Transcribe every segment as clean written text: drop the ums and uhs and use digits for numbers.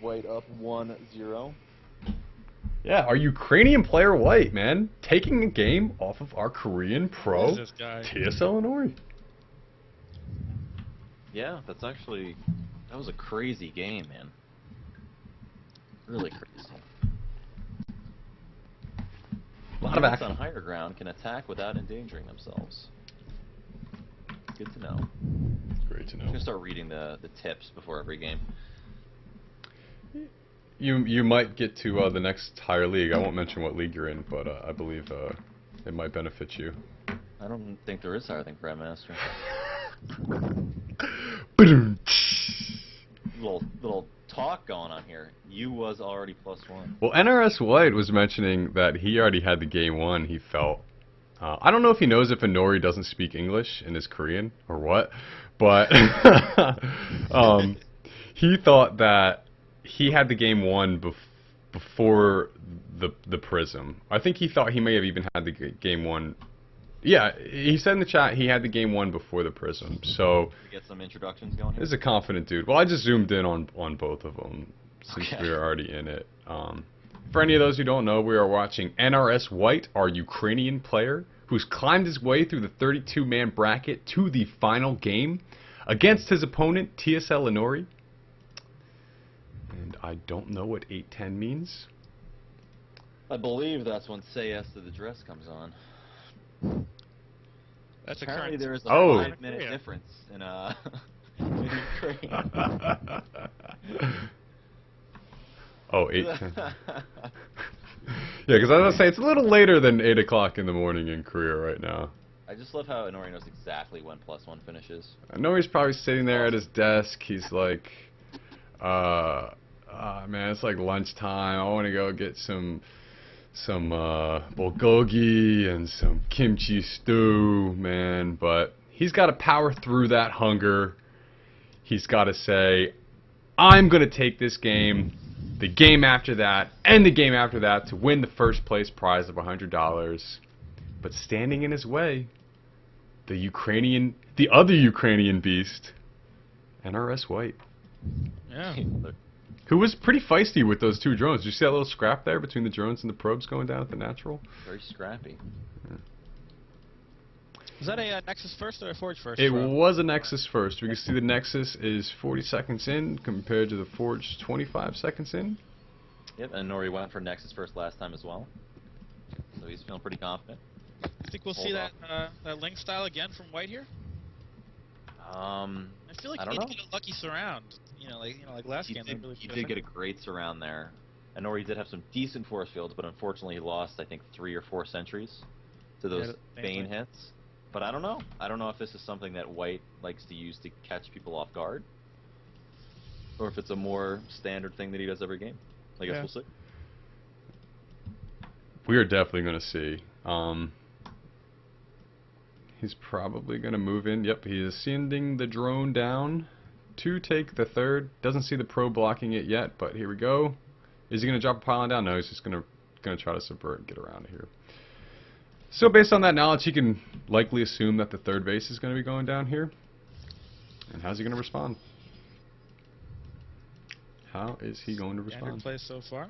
White up 1-0. Yeah, our Ukrainian player White, man, taking a game off of our Korean Who pro is this guy? TSLInori. Yeah, that was a crazy game, man. Really crazy. A lot of Units action. on higher ground can attack without endangering themselves. Good to know. Great to I'm know. gonna start reading the tips before every game. You might get to the next higher league. I won't mention what league you're in, but I believe it might benefit you. I don't think there is higher than Grandmaster. Little talk going on here. You was already +1. Well, NrSWhite was mentioning that he already had the game won. He felt. I don't know if he knows if Inori doesn't speak English and is Korean or what, but he thought that he had the game won before the Prism. I think he thought he may have even had the game won. Yeah, he said in the chat he had the game won before the Prism. So Get some introductions going here. he's a confident dude. Well, I just zoomed in on both of them since Okay. we were already in it. For any of those who don't know, we are watching NrSWhite, our Ukrainian player, who's climbed his way through the 32-man bracket to the final game against his opponent, TSLInori. And I don't know what 8-10 means. I believe that's when Say Yes to the Dress comes on. That's a Apparently current. there is a Oh. 5-minute difference in in Ukraine. Oh, 8-10. Yeah, because I was going to say, it's a little later than 8 o'clock in the morning in Korea right now. I just love how Inori knows exactly when +1 finishes. I know he's probably sitting there at his desk. He's like, man, it's like lunchtime. I want to go get some bulgogi and some kimchi stew, man. But he's got to power through that hunger. He's got to say, I'm going to take this game, the game after that, and the game after that to win the first place prize of $100. But standing in his way, the other Ukrainian beast, NrSWhite, Yeah. who was pretty feisty with those two drones. Did you see that little scrap there between the drones and the probes going down at the natural? Very scrappy. Was that a Nexus first or a Forge first? It bro? was a Nexus first. We can see the Nexus is 40 seconds in compared to the Forge 25 seconds in. Yep, and Nori went for Nexus first last time as well. So he's feeling pretty confident. I think we'll see Hold that Link style again from White here. I feel like I you don't need to get a lucky surround. Like last He game. did, they really he put did get a effort. great surround there. And Nori did have some decent force fields, but unfortunately he lost, I think, 3 or 4 sentries to those Yeah, Bane Bane hits. But I don't know. I don't know if this is something that White likes to use to catch people off guard, or if it's a more standard thing that he does every game. I guess Yeah. we'll see. We are definitely going to see. He's probably going to move in. Yep, he is sending the drone down to take the third. Doesn't see the probe blocking it yet, but here we go. Is he going to drop a pylon down? No, he's just going to try to subvert and get around here. So based on that knowledge, he can likely assume that the third base is going to be going down here. And how's he going to respond? How is he going to Standard respond? play so far.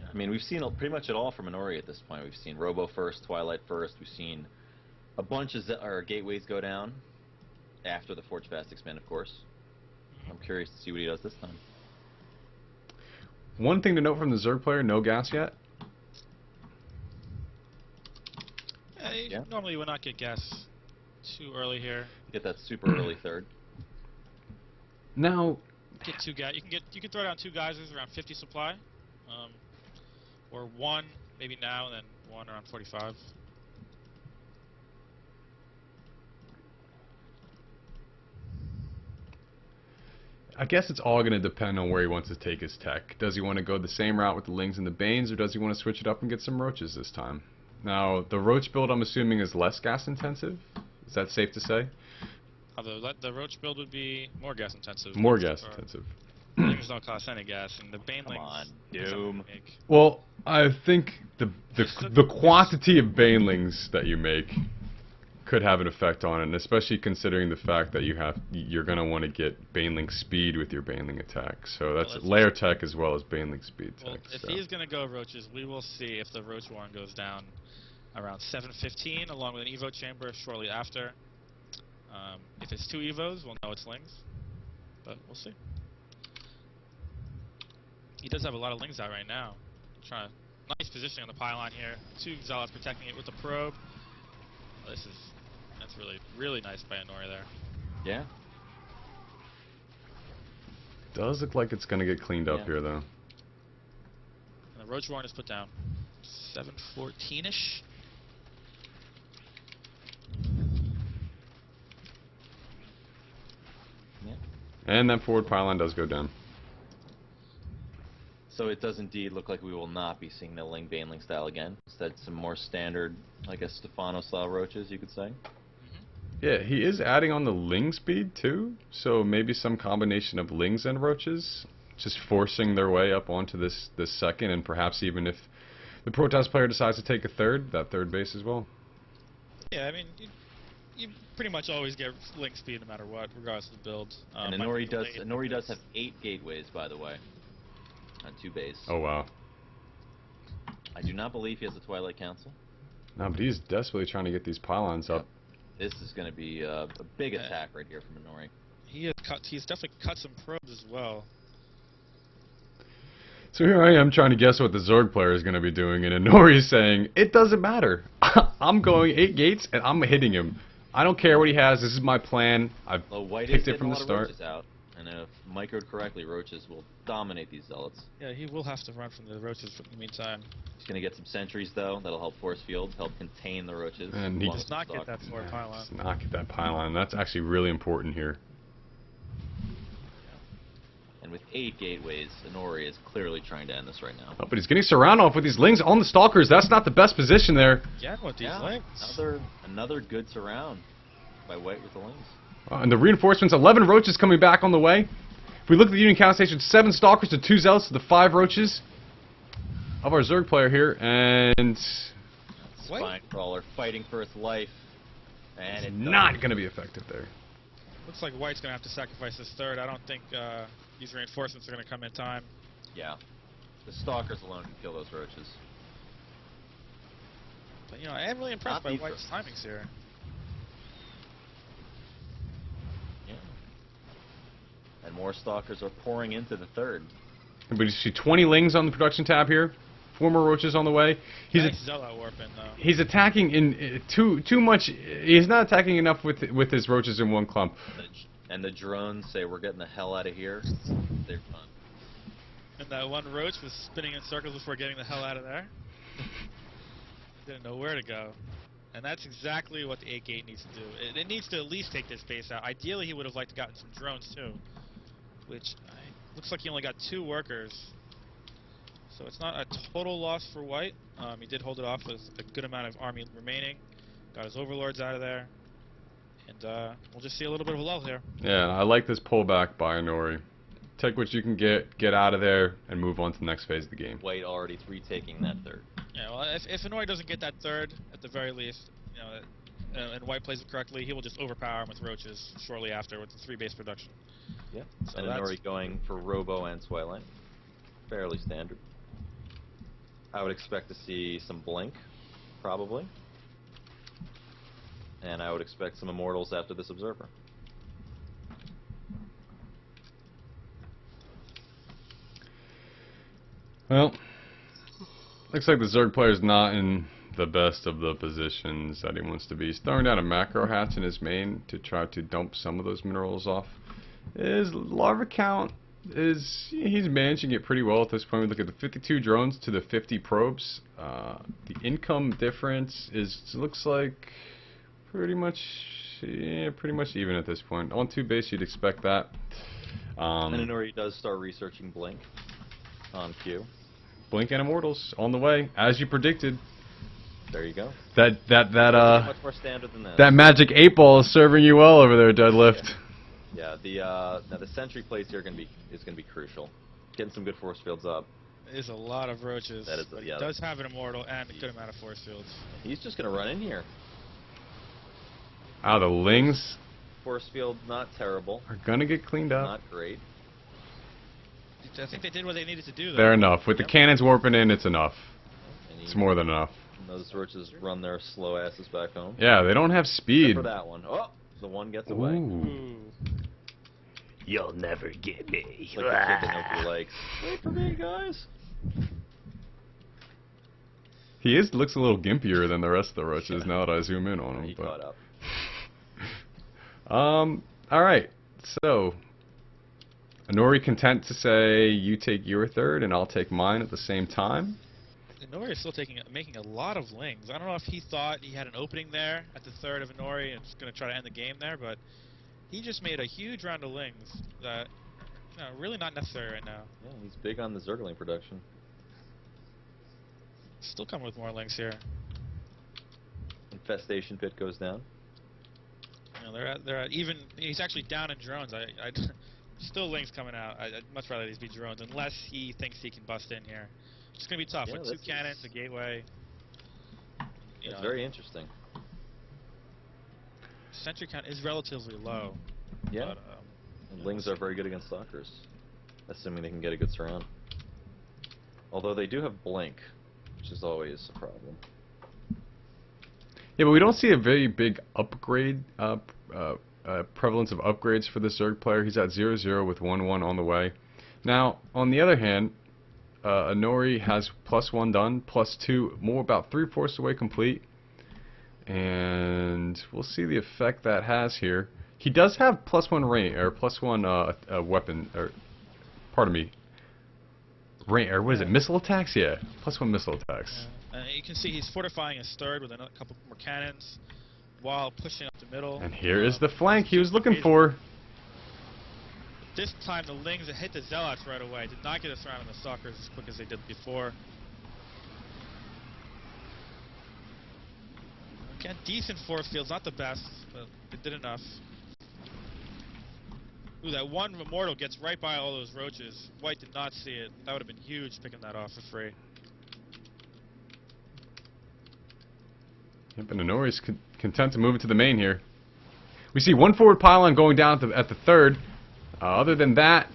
I mean, we've seen pretty much it all from Inori at this point. We've seen Robo first, Twilight first. We've seen a bunch of gateways go down after the Forge Fast Expand, of course. I'm curious to see what he does this time. One thing to note from the Zerg player, no gas yet. You normally would not get gas too early here. Get that super early third. Now, Get 2 guys. You can throw down 2 geysers around 50 supply, or 1 maybe now and then 1 around 45. I guess it's all going to depend on where he wants to take his tech. Does he want to go the same route with the Lings and the Banes, or does he want to switch it up and get some Roaches this time? Now, the Roach build, I'm assuming, is less gas intensive. Is that safe to say? Although the Roach build would be more gas intensive. More gas intensive. Lings don't cost any gas, and the Banelings. Come on, Doom. Well, I think the quantity of Banelings that you make could have an effect on it, and especially considering the fact that you're going to want to get Baneling speed with your Baneling attack. So that's layer tech as well as Baneling speed well, tech. If he's going to go roaches, we will see if the roach warren goes down around 7:15, along with an evo chamber shortly after. If it's 2 evos, we'll know it's lings, but we'll see. He does have a lot of lings out right now. Nice positioning on the pylon here. 2 zealots protecting it with the probe. That's really nice by NrSWhite there. Yeah. Does look like it's going to get cleaned up here, though. And the roach warren is put down. 7:14ish. Yeah. And that forward pylon does go down. So it does indeed look like we will not be seeing the Ling Baneling style again. Instead, some more standard, I guess, Stefano style roaches, you could say. Yeah, he is adding on the Ling speed too, so maybe some combination of Lings and roaches, just forcing their way up onto this second, and perhaps even if the Protoss player decides to take a third, that third base as well. Yeah, I mean, you pretty much always get Ling speed no matter what, regardless of the build. And NrSWhite does have 8 gateways, by the way, on 2 base. Oh wow. I do not believe he has a Twilight Council. No, but he's desperately trying to get these pylons up. This is going to be a big attack right here from NrSWhite. He's definitely cut some probes as well. So here I am trying to guess what the Zerg player is going to be doing, and NrSWhite's saying, it doesn't matter. I'm going 8 gates, and I'm hitting him. I don't care what he has. This is my plan. I've picked it from the start. Roaches out, and if microed correctly, roaches will dominate these zealots. Yeah, he will have to run from the roaches in the meantime. He's going to get some sentries, though. That'll help force field, help contain the roaches. And he does not get that forward pylon. Does not get that pylon. That's actually really important here. And with 8 gateways, NrSWhite is clearly trying to end this right now. Oh, but he's getting surrounded off with these Lings on the Stalkers. That's not the best position there. Again with these Lings. Another good surround by White with the Lings. And the reinforcements, 11 roaches coming back on the way. If we look at the Union count station, 7 Stalkers to 2 Zealots to the 5 roaches of our Zerg player here, and Spine Crawler fighting for its life, and it's not going to be effective there. Looks like White's going to have to sacrifice this third. I don't think these reinforcements are going to come in time. Yeah, the Stalkers alone can kill those roaches. But you know, I am really impressed by White's timings here. Yeah, and more Stalkers are pouring into the third. But you see 20 Lings on the production tab here. 4 more roaches on the way. He's Zealot warping though. He's attacking in too much. He's not attacking enough with his roaches in one clump. And the drones say we're getting the hell out of here. They're fun. And that one roach was spinning in circles before getting the hell out of there. Didn't know where to go. And that's exactly what the 8 gate needs to do. It needs to at least take this base out. Ideally, he would have liked to gotten some drones too, which looks like he only got 2 workers. So it's not a total loss for White. He did hold it off with a good amount of army remaining. Got his overlords out of there. And we'll just see a little bit of a lull here. Yeah, I like this pullback by NrSWhite. Take what you can get out of there, and move on to the next phase of the game. White already taking that third. Yeah, well, if NrSWhite doesn't get that third, at the very least, you know, and White plays it correctly, he will just overpower him with roaches shortly after with the 3 base production. Yeah, so and NrSWhite going for Robo and Twilight. Fairly standard. I would expect to see some Blink, probably. And I would expect some Immortals after this Observer. Well, looks like the Zerg player's not in the best of the positions that he wants to be. He's throwing down a macro hatch in his main to try to dump some of those minerals off. His larva count he's managing it pretty well at this point. We look at the 52 drones to the 50 probes. The income difference looks like pretty much even at this point. On 2 base, you'd expect that. And NrSWhite does start researching Blink on cue. Blink and Immortals on the way, as you predicted. There you go. That much more standard than this. That magic 8 ball is serving you well over there, Deadlift. Yeah, now the sentry plays here is gonna be crucial. Getting some good force fields up. There's a lot of roaches. But he does have an Immortal and a good amount of force fields. He's just gonna run in here. The Lings Force field, not terrible. are gonna get cleaned up. Not great. I think they did what they needed to do, though. They're enough. With the Yep. cannons warping in, it's enough. And It's more than enough. those roaches run their slow asses back home. Yeah, they don't have Except speed. for that one. Oh, the one gets away. Ooh. Ooh. You'll never get me. It's like the kid that nobody likes. Wait for me, guys. He looks a little gimpier than the rest of the roaches now that I zoom in on him. He caught up. Alright, so Inori content to say you take your third and I'll take mine at the same time. Inori is still making a lot of lings. I don't know if he thought he had an opening there at the third of Inori and was going to try to end the game there, but he just made a huge round of lings that, really not necessary right now. Yeah, he's big on the Zergling production. Still coming with more lings here. Infestation pit goes down. They're at even. He's actually down in drones. Still lings coming out. I'd much rather these be drones unless he thinks he can bust in here. It's gonna be tough Yeah, with two cannons, a gateway. It's very interesting. Sentry count is relatively low. Yeah. But, And Lings are very good against stalkers, assuming they can get a good surround. Although they do have blink, which is always a problem. Yeah, but we don't see a very big upgrade, prevalence of upgrades for the Zerg player. He's at 0-0 with 1-1 on the way. Now, on the other hand, Inori has +1 done, +2, more about 3/4 away complete. And we'll see the effect that has here. He does have +1 range, or +1 weapon, or, pardon me, range, or what is it, missile attacks? Yeah, +1 missile attacks. you can see he's fortifying his third with a couple more cannons while pushing up the middle. And here is the flank he was looking for. This time the Lings hit the Zealots right away. Did not get us around on the Stalkers as quick as they did before. Again, decent force fields, not the best, but it did enough. Ooh, that one Immortal gets right by all those roaches. White did not see it. That would have been huge picking that off for free. Yep, and Inori's content to move it to the main here. We see one forward pylon going down at the third. Other than that,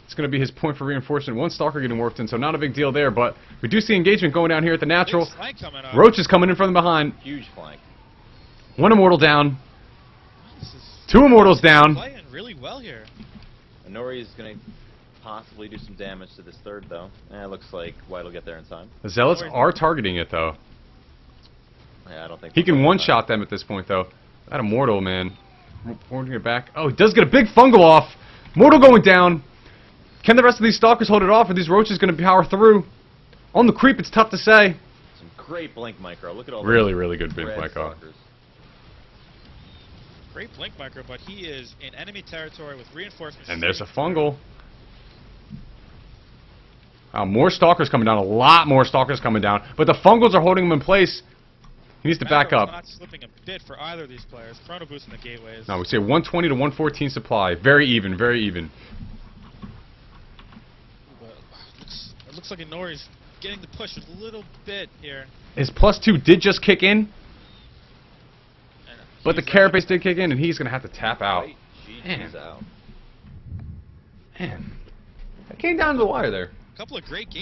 it's going to be his point for reinforcement. One Stalker getting worked in, so not a big deal there, but we do see engagement going down here at the natural. Big flank coming up. Roach is coming in from behind. Huge flank. One Immortal down. This is Two Immortals down. playing really well here. Inori is going to possibly do some damage to this third, though. It looks like White will get there in time. The Zealots are targeting it, though. Yeah, I don't think He can one-shot them at this point, though. That Immortal, man. Forwarding it back. Oh, he does get a big fungal off. Mortal going down. Can the rest of these Stalkers hold it off, or these Roaches going to power through? On the creep, it's tough to say. Some great blink micro. Look at all Really, those really good blink red micro. stalkers. Great blink micro, but he is in enemy territory with reinforcements. And there's a streaming through. fungal. More Stalkers coming down. A lot more Stalkers coming down. But the fungals are holding him in place. He needs to back Macro's up. not slipping a bit for either of these players. Chrono Boost in the gateways. No, we see a 120 to 114 supply. Very even, very even. But it looks like Inori's getting the push a little bit here. His +2 did just kick in, And but the he's Carapace did kick in, and he's going to have to tap out. Right, Man. GG's out. Man. That came down to the wire there. a couple of great games.